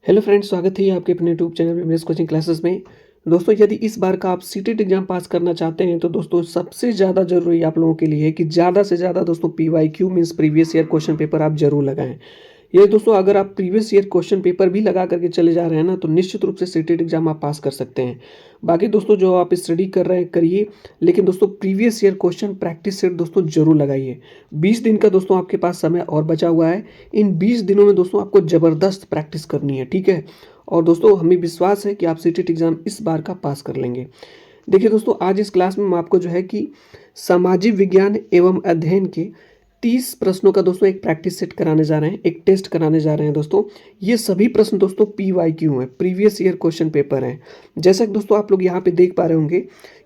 Hello friends, स्वागत है आपके अपने YouTube channel MS coaching classes में। दोस्तों, यदि इस बार का आप सीटेट एग्जाम पास करना चाहते हैं तो दोस्तों सबसे ज़्यादा ज़रूरी आप लोगों के लिए है कि ज़्यादा से ज़्यादा दोस्तों PYQ means previous year question paper आप जरूर लगाएं। ये दोस्तों अगर आप प्रीवियस ईयर क्वेश्चन पेपर भी लगा करके चले जा रहे हैं ना तो निश्चित रूप से सीटेट एग्जाम आप पास कर सकते हैं। बाकी दोस्तों जो आप स्टडी कर रहे हैं करिए, लेकिन दोस्तों previous year question practice set दोस्तों जरूर लगाइए। 20 दिन का दोस्तों आपके पास समय और बचा हुआ है। इन 20 दिनों में दोस्तों आपको ज़बरदस्त प्रैक्टिस करनी है, ठीक है। और दोस्तों हमें विश्वास है कि आप सीटेट एग्जाम इस बार का पास कर लेंगे। देखिए दोस्तों, आज इस क्लास में हम आपको जो है कि सामाजिक विज्ञान एवं अध्ययन के 30 प्रश्नों का दोस्तों एक प्रैक्टिस सेट कराने जा रहे हैं, एक टेस्ट कराने जा रहे हैं दोस्तों। ये सभी प्रश्न दोस्तों पीवाईक्यू हैं, प्रीवियस ईयर क्वेश्चन पेपर हैं। जैसा कि दोस्तों आप लोग यहाँ पे देख पा रहे होंगे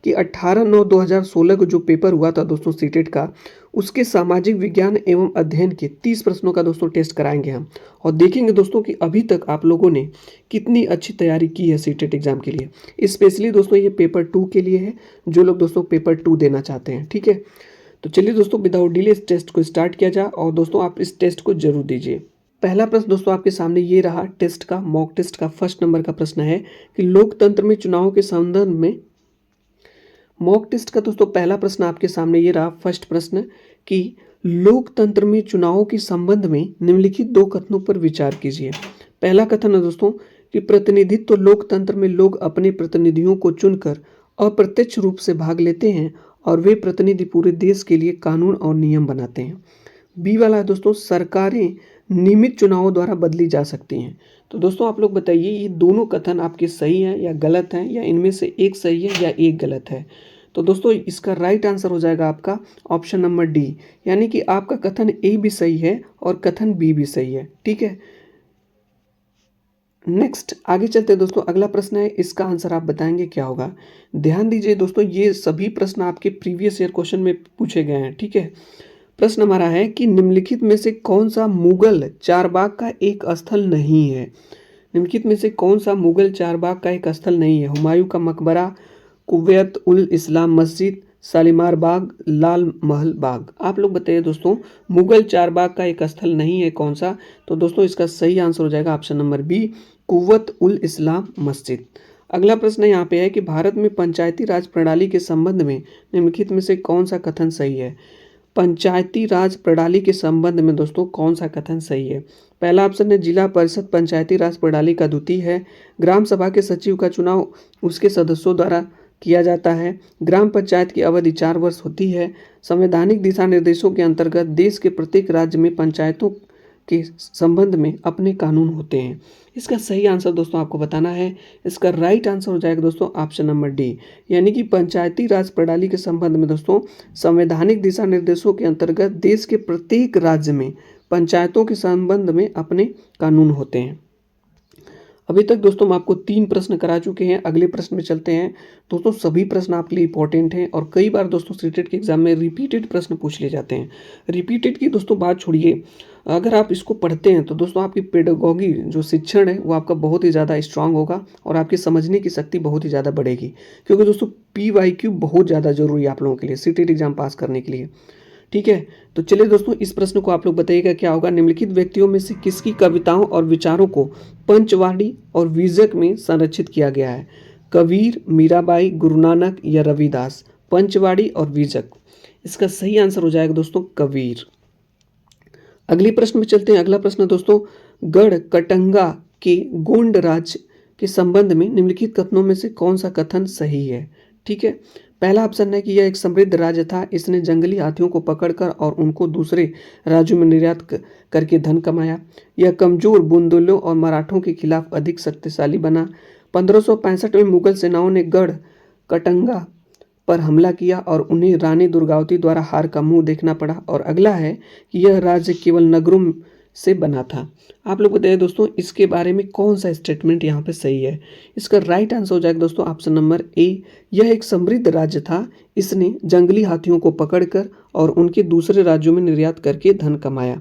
कि 18/9/2016 को जो पेपर हुआ था दोस्तों सीटेट का, उसके सामाजिक विज्ञान एवं अध्ययन के 30 प्रश्नों का दोस्तों टेस्ट कराएंगे हम। और देखेंगे दोस्तों कि अभी तक आप लोगों ने कितनी अच्छी तैयारी की है सीटेट एग्जाम के लिए। स्पेशली दोस्तों ये पेपर 2 के लिए है, जो लोग दोस्तों पेपर 2 देना चाहते हैं, ठीक है। तो चलिए दोस्तों, विदाउट डिले इस टेस्ट को स्टार्ट किया जाए और दोस्तों आप इस टेस्ट को जरूर दीजिए। पहला प्रश्न दोस्तों आपके सामने ये रहा, टेस्ट का मॉक टेस्ट का फर्स्ट नंबर का प्रश्न है कि लोकतंत्र में चुनाव के संदर्भ में। मॉक टेस्ट का दोस्तों पहला प्रश्न आपके सामने ये रहा, फर्स्ट प्रश्न कि लोकतंत्र में चुनावों के संबंध में निम्नलिखित दो कथनों पर विचार कीजिए। पहला कथन है दोस्तों कि प्रतिनिधित्व लोकतंत्र में लोग अपने प्रतिनिधियों को चुनकर अप्रत्यक्ष रूप से भाग लेते हैं और वे प्रतिनिधि पूरे देश के लिए कानून और नियम बनाते हैं। बी वाला है दोस्तों, सरकारें नियमित चुनावों द्वारा बदली जा सकती हैं। तो दोस्तों आप लोग बताइए ये दोनों कथन आपके सही हैं या गलत हैं, या इनमें से एक सही है या एक गलत है। तो दोस्तों इसका राइट आंसर हो जाएगा आपका ऑप्शन नंबर डी, यानी कि आपका कथन ए भी सही है और कथन बी भी सही है, ठीक है। नेक्स्ट आगे चलते हैं दोस्तों, अगला प्रश्न है, इसका आंसर आप बताएंगे क्या होगा। ध्यान दीजिए दोस्तों, ये सभी प्रश्न आपके प्रीवियस ईयर क्वेश्चन में पूछे गए हैं, ठीक है। प्रश्न हमारा है कि निम्नलिखित में से कौन सा मुगल चारबाग का एक स्थल नहीं है। निम्नलिखित में से कौन सा मुगल चारबाग का एक स्थल नहीं है। हुमायूं का मकबरा, कुव्वत उल इस्लाम मस्जिद, शालीमार बाग, लाल महल बाग। आप लोग बताइए दोस्तों, मुगल चारबाग का एक स्थल नहीं है कौन सा। तो दोस्तों इसका सही आंसर हो जाएगा option number B, कुव्वत ul Islam मस्जिद। अगला प्रश्न यहाँ पे है कि भारत में पंचायती राज प्रणाली के संबंध में निम्नलिखित में से कौन सा कथन सही है। पंचायती राज प्रणाली के संबंध में दोस्तों कौन सा कथन सही है। पहला ऑप्शन है जिला परिषद पंचायती राज प्रणाली का द्वितीय है। ग्राम सभा के सचिव का चुनाव उसके सदस्यों द्वारा किया जाता है। ग्राम पंचायत की अवधि 4 वर्ष होती है। संवैधानिक दिशा निर्देशों के अंतर्गत देश के प्रत्येक राज्य में पंचायतों के संबंध में अपने कानून होते हैं। इसका सही आंसर दोस्तों आपको बताना है। इसका राइट आंसर हो जाएगा दोस्तों ऑप्शन नंबर डी, यानी कि पंचायती राज प्रणाली के संबंध में दोस्तों संवैधानिक दिशा निर्देशों के अंतर्गत देश के प्रत्येक राज्य में पंचायतों के संबंध में अपने कानून होते हैं। अभी तक दोस्तों हम आपको 3 प्रश्न करा चुके हैं। अगले प्रश्न में चलते हैं दोस्तों। सभी प्रश्न आपके लिए इंपॉर्टेंट हैं और कई बार दोस्तों सीटेट के एग्जाम में रिपीटेड प्रश्न पूछ लिए जाते हैं। रिपीटेड की दोस्तों बात छोड़िए, अगर आप इसको पढ़ते हैं तो दोस्तों आपकी पेडागॉगी जो शिक्षण है वो आपका बहुत ही ज़्यादा स्ट्रांग होगा और आपकी समझने की शक्ति बहुत ही ज़्यादा बढ़ेगी। क्योंकि दोस्तों पीवाईक्यू बहुत ज़्यादा जरूरी है आप लोगों के लिए सीटेट एग्जाम पास करने के लिए, ठीक है। तो चलिए दोस्तों इस प्रश्न को आप लोग बताइएगा क्या होगा। निम्नलिखित व्यक्तियों में से किसकी कविताओं और विचारों को पंचवाड़ी और वीजक में संरक्षित किया गया है। कबीर, मीराबाई, गुरु नानक या रविदास। पंचवाड़ी और वीजक, इसका सही आंसर हो जाएगा दोस्तों कबीर। अगले प्रश्न में चलते हैं। अगला प्रश्न दोस्तों, गढ़ कटंगा के गोंड राज्य के संबंध में निम्नलिखित कथनों में से कौन सा कथन सही है, ठीक है। पहला ऑप्शन है कि यह एक समृद्ध राज्य था, इसने जंगली हाथियों को पकड़कर और उनको दूसरे राज्यों में निर्यात करके धन कमाया। यह कमजोर बुंदेलों और मराठों के खिलाफ अधिक शक्तिशाली बना। 1565 में मुगल सेनाओं ने गढ़ कटंगा पर हमला किया और उन्हें रानी दुर्गावती द्वारा हार का मुंह देखना पड़ा। और अगला है कि यह राज्य केवल नगरों से बना था। आप लोग बताइए दोस्तों इसके बारे में कौन सा स्टेटमेंट यहाँ पे सही है। इसका राइट आंसर हो जाएगा दोस्तों ऑप्शन नंबर ए, यह एक समृद्ध राज्य था, इसने जंगली हाथियों को पकड़कर और उनके दूसरे राज्यों में निर्यात करके धन कमाया।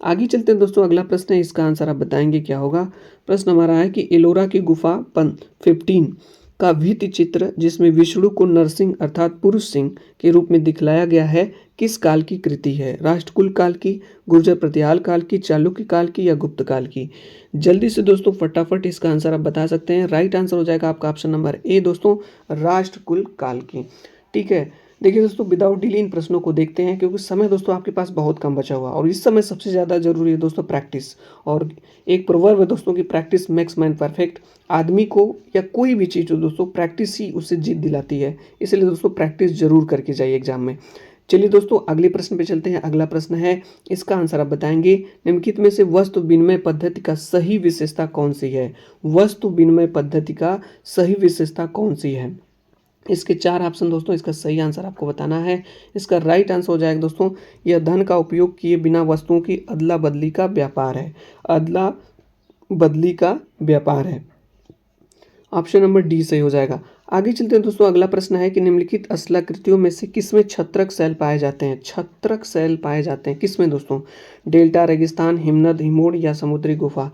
आगे चलते हैं दोस्तों, अगला प्रश्न है, इसका आंसर आप बताएंगे क्या होगा। प्रश्न हमारा है कि एलोरा की गुफा 15 का भित्ति चित्र जिसमें विष्णु को नरसिंह अर्थात पुरुष सिंह के रूप में दिखलाया गया है, किस काल की कृति है? राष्ट्रकूट काल की, गुर्जर प्रतिहार काल की, चालुक्य काल की या गुप्त काल की? जल्दी से दोस्तों फटाफट इसका आंसर आप बता सकते हैं। राइट आंसर हो जाएगा आपका ऑप्शन नंबर ए दोस्तों, राष्ट्रकूट काल की। ठीक है, देखिए दोस्तों विदाउट डिले इन प्रश्नों को देखते हैं, क्योंकि समय दोस्तों आपके पास बहुत कम बचा हुआ और इस समय सबसे ज़्यादा जरूरी है दोस्तों प्रैक्टिस। और एक प्रोवर्ब है दोस्तों की प्रैक्टिस मेक्स मैन परफेक्ट। आदमी को या कोई भी चीज़ हो दोस्तों, प्रैक्टिस ही उससे जीत दिलाती है। इसलिए दोस्तों प्रैक्टिस जरूर करके जाइए एग्जाम में। चलिए दोस्तों अगले प्रश्न पे चलते हैं। अगला प्रश्न है, इसका आंसर आप बताएंगे, निम्नलिखित में से वस्तु विनिमय पद्धति का सही विशेषता कौन सी है? वस्तु विनिमय पद्धति का सही विशेषता कौन सी है? इसके चार ऑप्शन दोस्तों, इसका सही आंसर आपको बताना है। इसका राइट आंसर हो जाएगा दोस्तों, यह धन का उपयोग किए बिना वस्तुओं की अदला बदली का व्यापार है। अदला बदली का व्यापार है। ऑप्शन नंबर डी सही हो जाएगा। आगे चलते हैं दोस्तों, अगला प्रश्न है कि निम्नलिखित स्थलाकृतियों में से किसमें छत्रक शैल पाए जाते हैं? छत्रक शैल पाए जाते हैं किसमें दोस्तों? डेल्टा, रेगिस्तान, हिमनद, हिमोड़ या समुद्री गुफा?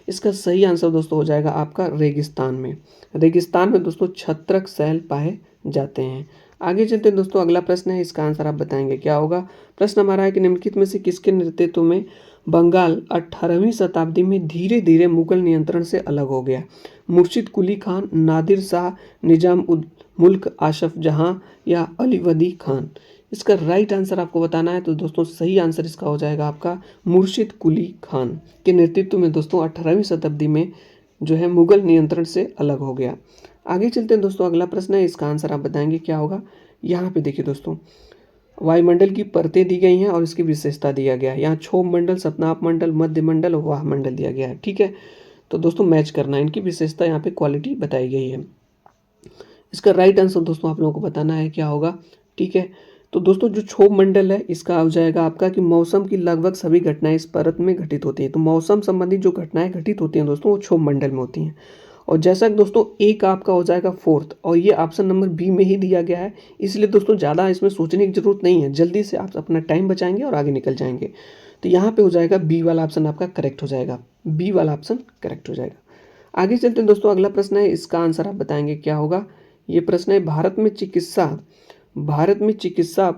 इसका सही आंसर दोस्तों हो जाएगा आपका रेगिस्तान में। रेगिस्तान में दोस्तों छत्रक शैल पाए जाते हैं। आगे चलते हैं दोस्तों, अगला प्रश्न है, इसका आंसर आप बताएंगे क्या होगा? प्रश्न हमारा है कि निम्नलिखित में से किसके नेतृत्व में बंगाल 18वीं शताब्दी में धीरे धीरे मुगल नियंत्रण से अलग हो गया? मुर्शिद कुली खान, नादिर शाह, निजाम उद मुल्क आसफ जहां या अलीवदी खान? इसका राइट आंसर आपको बताना है। तो दोस्तों सही आंसर इसका हो जाएगा आपका मुर्शिद कुली खान के नेतृत्व में दोस्तों 18वीं शताब्दी में जो है मुगल नियंत्रण से अलग हो गया। आगे चलते हैं दोस्तों, अगला प्रश्न है, इसका आंसर आप बताएंगे क्या होगा? यहाँ पे देखिए दोस्तों, वायुमंडल की परतें दी गई हैं और इसकी विशेषता दिया गया है। यहाँ क्षोभ मंडल, सतनाप मंडल, मध्य मंडल और वाह मंडल दिया गया है। ठीक है, तो दोस्तों मैच करना है, इनकी विशेषता यहाँ पे क्वालिटी बताई गई है। इसका राइट आंसर दोस्तों आप लोगों को बताना है क्या होगा। ठीक है, तो दोस्तों जो क्षोभ मंडल है इसका हो जाएगा आपका कि मौसम की लगभग सभी घटनाएं इस परत में घटित होती हैं। तो मौसम संबंधी जो घटनाएं घटित होती हैं दोस्तों वो क्षोभ मंडल में होती हैं। और जैसा कि दोस्तों एक आपका हो जाएगा फोर्थ, और ये ऑप्शन नंबर बी में ही दिया गया है, इसलिए दोस्तों ज़्यादा इसमें सोचने की जरूरत नहीं है, जल्दी से आप अपना टाइम बचाएंगे और आगे निकल जाएंगे। तो यहाँ पे हो जाएगा बी वाला ऑप्शन आपका करेक्ट हो जाएगा। बी वाला ऑप्शन करेक्ट हो जाएगा। आगे चलते हैं दोस्तों, अगला प्रश्न है, इसका आंसर आप बताएंगे क्या होगा? ये प्रश्न है, भारत में चिकित्सा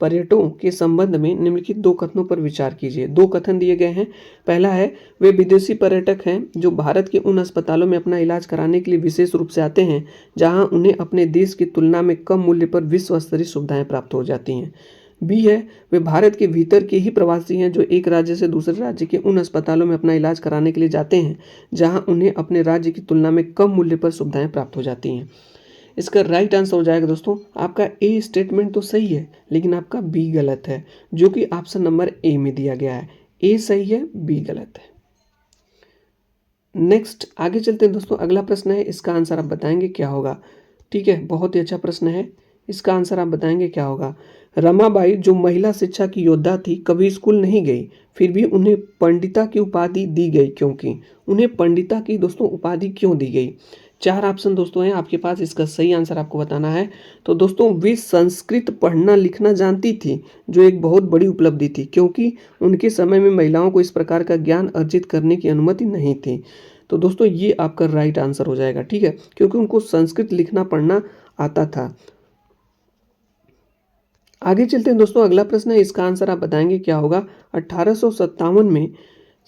पर्यटकों के संबंध में निम्नलिखित दो कथनों पर विचार कीजिए। दो कथन दिए गए हैं। पहला है, वे विदेशी पर्यटक हैं जो भारत के उन अस्पतालों में अपना इलाज कराने के लिए विशेष रूप से आते हैं जहां उन्हें अपने देश की तुलना में कम मूल्य पर विश्व स्तरीय सुविधाएं प्राप्त हो जाती हैं। बी है, वे भारत के भीतर के ही प्रवासी हैं जो एक राज्य से दूसरे राज्य के उन अस्पतालों में अपना इलाज कराने के लिए जाते हैं जहां उन्हें अपने राज्य की तुलना में कम मूल्य पर सुविधाएं प्राप्त हो जाती हैं। इसका राइट आंसर हो जाएगा दोस्तों आपका ए स्टेटमेंट तो सही है, लेकिन आपका बी गलत है, जो कि ऑप्शन नंबर ए में दिया गया है। ए सही है, बी गलत है। नेक्स्ट आगे चलते हैं दोस्तों, अगला प्रश्न है, इसका आंसर आप बताएंगे क्या होगा? ठीक है, बहुत ही अच्छा प्रश्न है। इसका आंसर आप बताएंगे क्या होगा? रमाबाई जो महिला शिक्षा की योद्धा थी कभी स्कूल नहीं गई, फिर भी उन्हें पंडिता की उपाधि दी गई, क्योंकि उन्हें पंडिता की दोस्तों उपाधि क्यों दी गई? चार ऑप्शन दोस्तों हैं आपके पास, इसका सही आंसर आपको बताना है। तो दोस्तों वे संस्कृत पढ़ना लिखना जानती थी, जो एक बहुत बड़ी उपलब्धि थी, क्योंकि उनके समय में महिलाओं को इस प्रकार का ज्ञान अर्जित करने की अनुमति नहीं थी। तो दोस्तों ये आपका राइट आंसर हो जाएगा। ठीक है, क्योंकि उनको संस्कृत लिखना पढ़ना आता था। आगे चलते हैं दोस्तों, अगला प्रश्न है, इसका आंसर आप बताएंगे क्या होगा?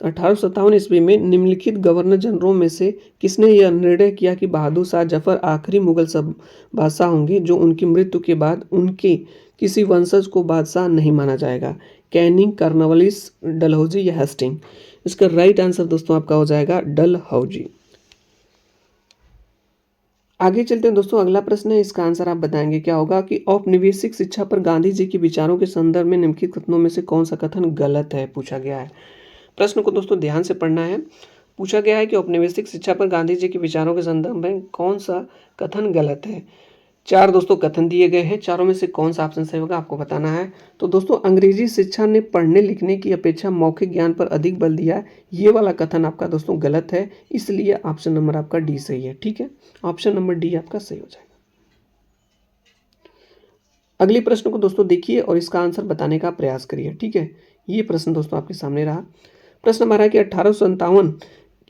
1857 ईस्वी में निम्नलिखित गवर्नर जनरलों में से किसने यह निर्णय किया कि बहादुर शाह जफर आखिरी मुगल सब बादशाह होंगे जो उनकी मृत्यु के बाद उनके किसी वंशज को बादशाह नहीं माना जाएगा? कैनिंग, कार्नवालिस, डलहौजी या हेस्टिंग? इसका राइट आंसर दोस्तों आपका हो जाएगा डलहौजी। आगे चलते हैं दोस्तों, अगला प्रश्न है, इसका आंसर आप बताएंगे क्या होगा? कि औपनिवेशिक शिक्षा पर गांधी जी के विचारों के संदर्भ में निम्नलिखित कथनों में से कौन सा कथन गलत है, पूछा गया है। प्रश्न को दोस्तों ध्यान से पढ़ना है। पूछा गया है कि औपनिवेशिक शिक्षा पर गांधी जी के विचारों के संदर्भ में कौन सा कथन गलत है। चार दोस्तों कथन दिए गए हैं, चारों में से कौन सा ऑप्शन सही होगा आपको बताना है। तो दोस्तों अंग्रेजी शिक्षा ने पढ़ने लिखने की अपेक्षा मौखिक ज्ञान पर अधिक बल दिया, ये वाला कथन आपका दोस्तों गलत है, इसलिए ऑप्शन नंबर आपका डी सही है। ठीक है, ऑप्शन नंबर डी आपका सही हो जाएगा। अगले प्रश्न को दोस्तों देखिए और इसका आंसर बताने का प्रयास करिए। ठीक है, ये प्रश्न दोस्तों आपके सामने रहा। प्रश्न हमारा है कि 1857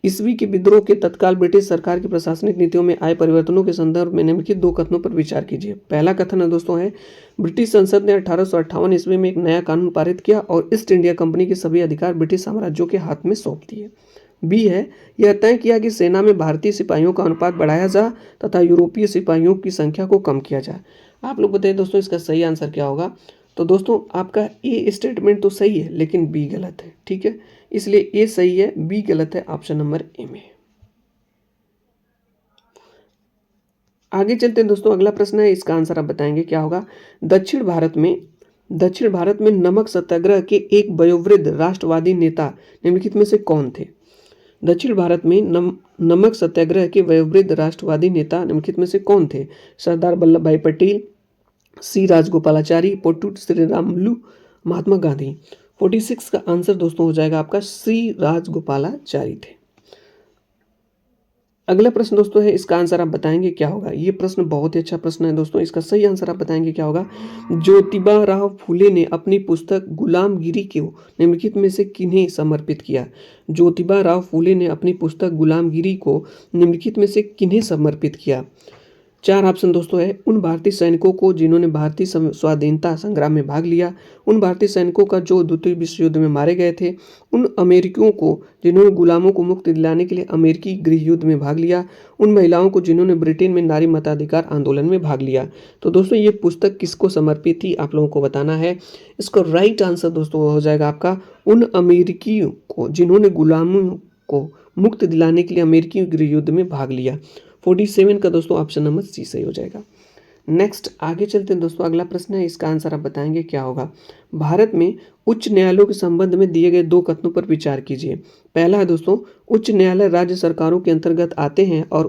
ईस्वी के विद्रोह के तत्काल ब्रिटिश सरकार की प्रशासनिक नीतियों में आए परिवर्तनों के संदर्भ में निम्नलिखित दो कथनों पर विचार कीजिए। पहला कथन है दोस्तों है, ब्रिटिश संसद ने 1858 ईस्वी में एक नया कानून पारित किया और ईस्ट इंडिया कंपनी के सभी अधिकार ब्रिटिश साम्राज्यों के हाथ में सौंप दिए। बी है, यह तय किया कि सेना में भारतीय सिपाहियों का अनुपात बढ़ाया जा तथा यूरोपीय सिपाहियों की संख्या को कम किया जाए। आप लोग बताइए दोस्तों इसका सही आंसर क्या होगा। तो दोस्तों आपका ए स्टेटमेंट तो सही है लेकिन बी गलत है, ठीक है, इसलिए ए सही है, बी गलत है, ऑप्शन नंबर ए में। आगे चलते हैं दोस्तों, अगला प्रश्न है, इसका आंसर आप बताएंगे क्या होगा। दक्षिण भारत में नमक सत्याग्रह के एक वयोवृद्ध राष्ट्रवादी नेता निम्नलिखित में से कौन थे। दक्षिण भारत में नमक सत्याग्रह के वयोवृद्ध राष्ट्रवादी नेता निम्नलिखित में से कौन थे। सरदार वल्लभ भाई पटेल, सी राजगोपालाचारी, पोट्टू श्रीरामुलु, महात्मा गांधी। 46 का आंसर दोस्तों हो जाएगा आपका सी राजगोपालाचारी थे। अगला प्रश्न दोस्तों है, इसका आंसर आप बताएंगे क्या होगा। ये प्रश्न बहुत ही अच्छा प्रश्न है दोस्तों, इसका सही आंसर आप बताएंगे क्या होगा। ज्योतिबा राव फूले ने अपनी पुस्तक गुलामगिरी को निम्नलिखित में से किन्हें समर्पित किया। ज्योतिबा राव फूले ने अपनी पुस्तक गुलामगिरी को निम्नलिखित में से किन्हें समर्पित किया। चार ऑप्शन दोस्तों है, उन भारतीय सैनिकों को जिन्होंने भारतीय स्वाधीनता संग्राम में भाग लिया, उन भारतीय सैनिकों का जो द्वितीय विश्व युद्ध में मारे गए थे, उन अमेरिकियों को जिन्होंने गुलामों को मुक्ति दिलाने के लिए अमेरिकी गृह युद्ध में भाग लिया, उन महिलाओं को जिन्होंने ब्रिटेन में नारी मताधिकार आंदोलन में भाग लिया। तो दोस्तों ये पुस्तक किसको समर्पित थी आप लोगों को बताना है। इसका राइट आंसर दोस्तों हो जाएगा आपका उन अमेरिकियों को जिन्होंने गुलामों को मुक्ति दिलाने के लिए अमेरिकी गृह युद्ध में भाग लिया। 47 का दोस्तों ऑप्शन नंबर सी सही हो जाएगा। नेक्स्ट आगे चलते हैं दोस्तों, अगला प्रश्न है, इसका आंसर आप बताएंगे क्या होगा। भारत में उच्च न्यायालयों के संबंध में दिए गए दो कथनों पर विचार कीजिए। पहला है दोस्तों, उच्च न्यायालय राज्य सरकारों के अंतर्गत आते हैं और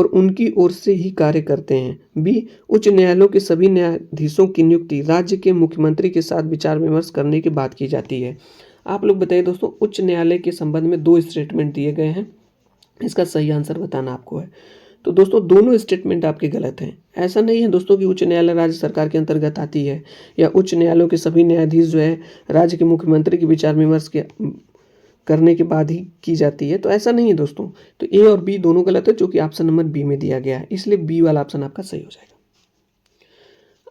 उनकी ओर से ही कार्य करते हैं। बी, उच्च न्यायालयों के सभी न्यायाधीशों की नियुक्ति राज्य के मुख्यमंत्री के साथ विचार विमर्श करने के बाद की जाती है। आप लोग बताइए दोस्तों, उच्च न्यायालय के संबंध में दो स्टेटमेंट दिए गए हैं, इसका सही आंसर बताना आपको है। तो दोस्तों दोनों स्टेटमेंट आपके गलत हैं। ऐसा नहीं है दोस्तों कि उच्च न्यायालय राज्य सरकार के अंतर्गत आती है या उच्च न्यायालयों के सभी न्यायाधीश जो है राज्य के मुख्यमंत्री के विचार विमर्श करने के बाद ही की जाती है, तो ऐसा नहीं है दोस्तों। तो ए और बी दोनों गलत है, जो कि ऑप्शन नंबर बी में दिया गया है, इसलिए बी वाला ऑप्शन आपका सही हो जाएगा।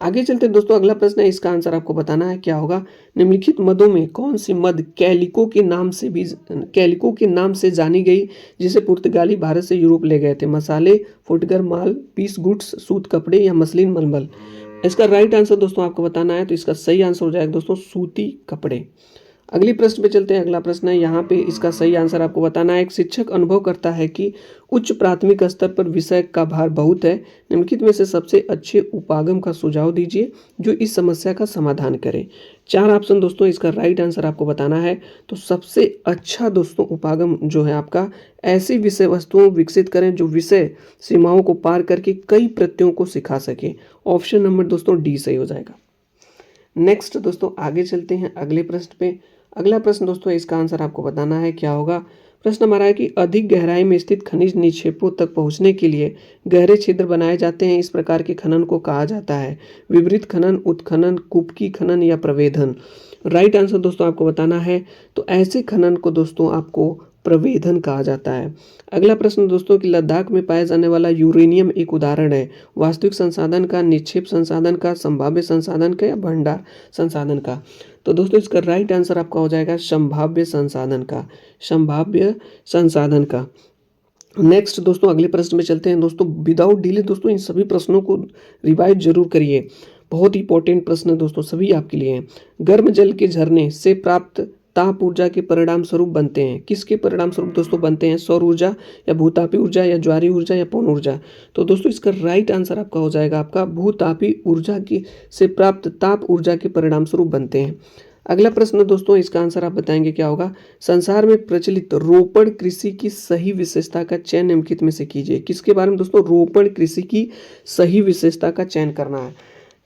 आगे चलते हैं दोस्तों, अगला प्रश्न है, इसका आंसर आपको बताना है क्या होगा। निम्नलिखित मदों में कौन सी मद कैलिको के नाम से जानी गई, जिसे पुर्तगाली भारत से यूरोप ले गए थे। मसाले, फुटकर माल, पीस गुड्स, सूत कपड़े या मसलिन मलमल। इसका राइट आंसर दोस्तों आपको बताना है, तो इसका सही आंसर हो जाएगा दोस्तों सूती कपड़े। अगली प्रश्न पे चलते हैं, अगला प्रश्न है, यहाँ पे इसका सही आंसर आपको बताना है। एक शिक्षक अनुभव करता है कि उच्च प्राथमिक स्तर पर विषय का भार बहुत है, निम्नलिखित में से सबसे अच्छे उपागम का सुझाव दीजिए जो इस समस्या का समाधान करे। चार ऑप्शन दोस्तों, इसका राइट आंसर आपको बताना है। तो सबसे अच्छा दोस्तों उपागम जो है आपका, ऐसी विषय वस्तुओं विकसित करें जो विषय सीमाओं को पार करके कई प्रत्ययों को सिखा सके। ऑप्शन नंबर दोस्तों डी सही हो जाएगा। नेक्स्ट दोस्तों आगे चलते हैं अगले प्रश्न पे। अगला प्रश्न दोस्तों, इसका आंसर आपको बताना है क्या होगा। प्रश्न हमारा है कि अधिक गहराई में स्थित खनिज निक्षेपों तक पहुंचने के लिए गहरे छिद्र बनाए जाते हैं, इस प्रकार के खनन को कहा जाता है। विवरित खनन, उत्खनन, कुपकी खनन या प्रवेधन। राइट आंसर दोस्तों आपको बताना है। तो ऐसे खनन को दोस्तों आपको प्रवेधन कहा जाता है। अगला प्रश्न दोस्तों कि लद्दाख में पाया जाने वाला यूरेनियम एक उदाहरण है वास्तविक संसाधन का, निक्षेप संसाधन का, संभाव्य संसाधन का या भंडार संसाधन का। तो दोस्तों इसका राइट आंसर आपका हो जाएगा संभाव्य संसाधन का, संभाव्य संसाधन का। नेक्स्ट दोस्तों अगले प्रश्न में चलते हैं दोस्तों, विदाउट डिले दोस्तों इन सभी प्रश्नों को रिवाइज जरूर करिए, बहुत इंपॉर्टेंट प्रश्न है दोस्तों, सभी आपके लिए हैं। गर्म जल के झरने से प्राप्त ताप ऊर्जा के परिणाम स्वरूप बनते हैं, किसके परिणाम स्वरूप दोस्तों बनते हैं। सौर ऊर्जा या भूतापी ऊर्जा या ज्वारीय ऊर्जा या पवन ऊर्जा। तो दोस्तों इसका राइट आंसर आपका हो जाएगा आपका भूतापी ऊर्जा की से प्राप्त ताप ऊर्जा के परिणाम स्वरूप बनते हैं। अगला प्रश्न दोस्तों, इसका आंसर आप बताएंगे क्या होगा। संसार में प्रचलित रोपण कृषि की सही विशेषता का चयन निम्नलिखित में से कीजिए। किसके बारे में दोस्तों, रोपण कृषि की सही विशेषता का चयन करना है।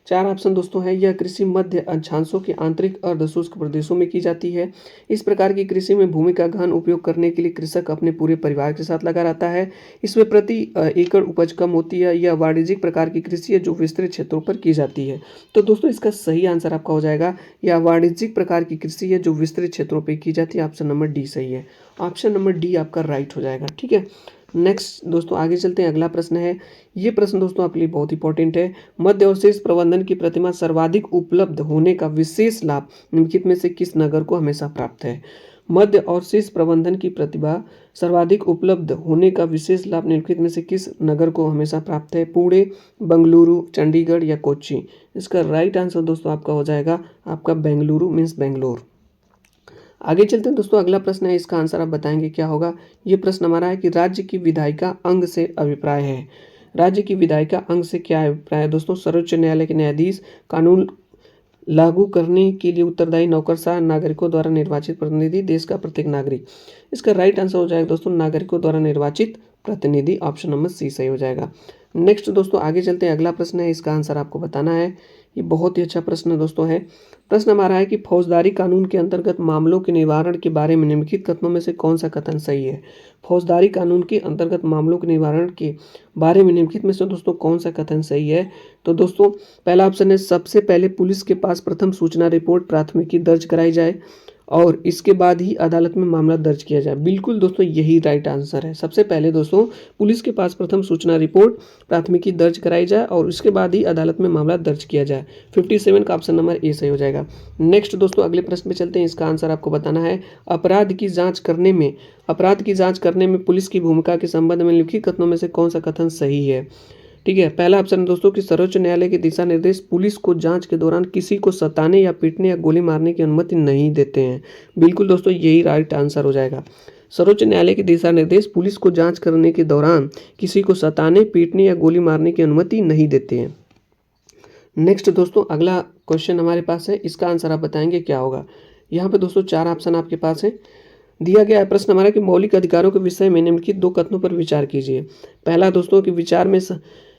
4 ऑप्शन दोस्तों है, यह कृषि मध्य अक्षांशों के आंतरिक अर्धशुष्क प्रदेशों में की जाती है। इस प्रकार की कृषि में भूमि का गहन उपयोग करने के लिए कृषक अपने पूरे परिवार के साथ लगा रहता है। इसमें प्रति एकड़ उपज कम होती है। यह वाणिज्यिक प्रकार की कृषि है जो विस्तृत क्षेत्रों पर की जाती है। तो दोस्तों इसका सही आंसर आपका हो जाएगा, यह वाणिज्यिक प्रकार की कृषि है जो विस्तृत क्षेत्रों पर की जाती है। ऑप्शन नंबर डी सही है। ऑप्शन नंबर डी आपका राइट हो जाएगा। ठीक है, नेक्स्ट दोस्तों आगे चलते हैं। अगला प्रश्न है, ये प्रश्न दोस्तों आपके लिए बहुत इंपॉर्टेंट है। मध्य और शेष प्रबंधन की प्रतिमा सर्वाधिक उपलब्ध होने का विशेष लाभ निम्नलिखित में से किस नगर को हमेशा प्राप्त है? मध्य और शेष प्रबंधन की प्रतिभा सर्वाधिक उपलब्ध होने का विशेष लाभ निम्नलिखित में से किस नगर को हमेशा प्राप्त है? पुणे, बेंगलुरु, चंडीगढ़ या कोच्चि? इसका राइट आंसर दोस्तों आपका हो जाएगा आपका बेंगलुरु मीन्स बेंगलोर। आगे चलते हैं दोस्तों, अगला प्रश्न है, इसका आंसर आप बताएंगे क्या होगा। ये प्रश्न हमारा है कि राज्य की विधायिका अंग से अभिप्राय है। राज्य की विधायिका अंग से क्या अभिप्राय है दोस्तों? सर्वोच्च न्यायालय के न्यायाधीश, कानून लागू करने के लिए उत्तरदायी नौकरशाह, नागरिकों द्वारा निर्वाचित प्रतिनिधि, देश का प्रत्येक नागरिक। इसका राइट आंसर हो जाएगा दोस्तों नागरिकों द्वारा निर्वाचित प्रतिनिधि। ऑप्शन नंबर सी सही हो जाएगा। नेक्स्ट दोस्तों आगे चलते हैं, अगला प्रश्न है, इसका आंसर आपको बताना है। ये बहुत ही अच्छा प्रश्न दोस्तों है। प्रश्न हमारा है कि फौजदारी कानून के अंतर्गत मामलों के निवारण के बारे में निम्नलिखित कथनों में से कौन सा कथन सही है? फौजदारी कानून के अंतर्गत मामलों के निवारण के बारे में निम्नलिखित में से दोस्तों कौन सा कथन सही है? तो दोस्तों पहला ऑप्शन है, सबसे पहले पुलिस के पास प्रथम सूचना रिपोर्ट प्राथमिकी दर्ज कराई जाए और इसके बाद ही अदालत में मामला दर्ज किया जाए। बिल्कुल दोस्तों यही राइट आंसर है। सबसे पहले दोस्तों पुलिस के पास प्रथम सूचना रिपोर्ट प्राथमिकी दर्ज कराई जाए और उसके बाद ही अदालत में मामला दर्ज किया जाए। 57 का ऑप्शन नंबर ए सही हो जाएगा। नेक्स्ट दोस्तों अगले प्रश्न पे चलते हैं, इसका आंसर आपको बताना है। अपराध की जांच करने में पुलिस की भूमिका के संबंध में निम्नलिखित कथनों में से कौन सा कथन सही है? ठीक है, पहला ऑप्शन है दोस्तों कि सर्वोच्च न्यायालय के दिशा निर्देश पुलिस को जांच के दौरान किसी को सताने या पीटने या गोली मारने की अनुमति नहीं देते हैं। बिल्कुल दोस्तों यही राइट आंसर हो जाएगा। सर्वोच्च न्यायालय के दिशा निर्देश पुलिस को जांच करने के दौरान किसी को सताने, पीटने या गोली मारने की अनुमति नहीं देते हैं। नेक्स्ट दोस्तों अगला क्वेश्चन हमारे पास है, इसका आंसर आप बताएंगे क्या होगा। यहाँ पे दोस्तों 4 ऑप्शन आपके पास है। दिया गया है प्रश्न हमारा कि मौलिक अधिकारों के विषय में निम्नलिखित 2 कथनों पर विचार कीजिए। पहला दोस्तों कि विचार में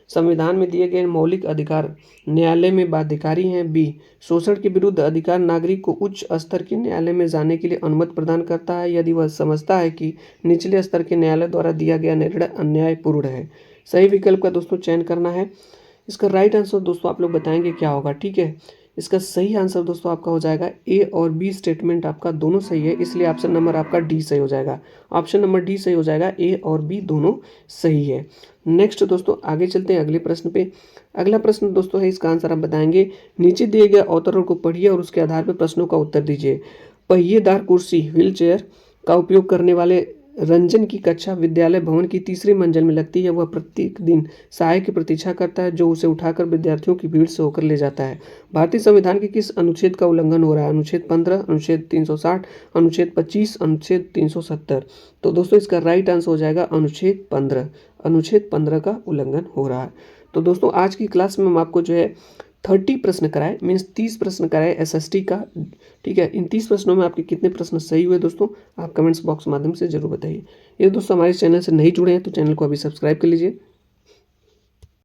संविधान में दिए गए मौलिक अधिकार न्यायालय में बाध्यकारी हैं। बी, शोषण के विरुद्ध अधिकार नागरिक को उच्च स्तर के न्यायालय में जाने के लिए अनुमति प्रदान करता है यदि वह समझता है कि निचले स्तर के न्यायालय द्वारा दिया गया निर्णय अन्यायपूर्ण है। सही विकल्प का दोस्तों चयन करना है। इसका राइट आंसर दोस्तों आप लोग बताएंगे क्या होगा। ठीक है, इसका सही आंसर दोस्तों आपका हो जाएगा ए और बी स्टेटमेंट आपका दोनों सही है, इसलिए ऑप्शन नंबर आपका डी सही हो जाएगा। ऑप्शन नंबर डी सही हो जाएगा, ए और बी दोनों सही है। नेक्स्ट दोस्तों आगे चलते हैं अगले प्रश्न पे। अगला प्रश्न दोस्तों है, इसका आंसर आप बताएंगे। नीचे दिए गए अवतरण को पढ़िए और उसके आधार पर प्रश्नों का उत्तर दीजिए। पहिएदार कुर्सी व्हील चेयर का उपयोग करने वाले रंजन की कक्षा विद्यालय भवन की तीसरी मंजिल में लगती है। वह प्रत्येक दिन सहायक की प्रतीक्षा करता है जो उसे उठाकर विद्यार्थियों की भीड़ से होकर ले जाता है। भारतीय संविधान के किस अनुच्छेद का उल्लंघन हो रहा है? अनुच्छेद 15, अनुच्छेद 360, अनुच्छेद 25, अनुच्छेद 370। तो दोस्तों इसका राइट आंसर हो जाएगा अनुच्छेद 15। अनुच्छेद 15 का उल्लंघन हो रहा है। तो दोस्तों आज की क्लास में हम आपको जो है 30 प्रश्न कराए, मीन्स 30 प्रश्न कराए एसएसटी का। ठीक है, इन 30 प्रश्नों में आपके कितने प्रश्न सही हुए दोस्तों आप कमेंट्स बॉक्स माध्यम से जरूर बताइए। ये दोस्तों हमारे चैनल से नहीं जुड़े हैं तो चैनल को अभी सब्सक्राइब कर लीजिए।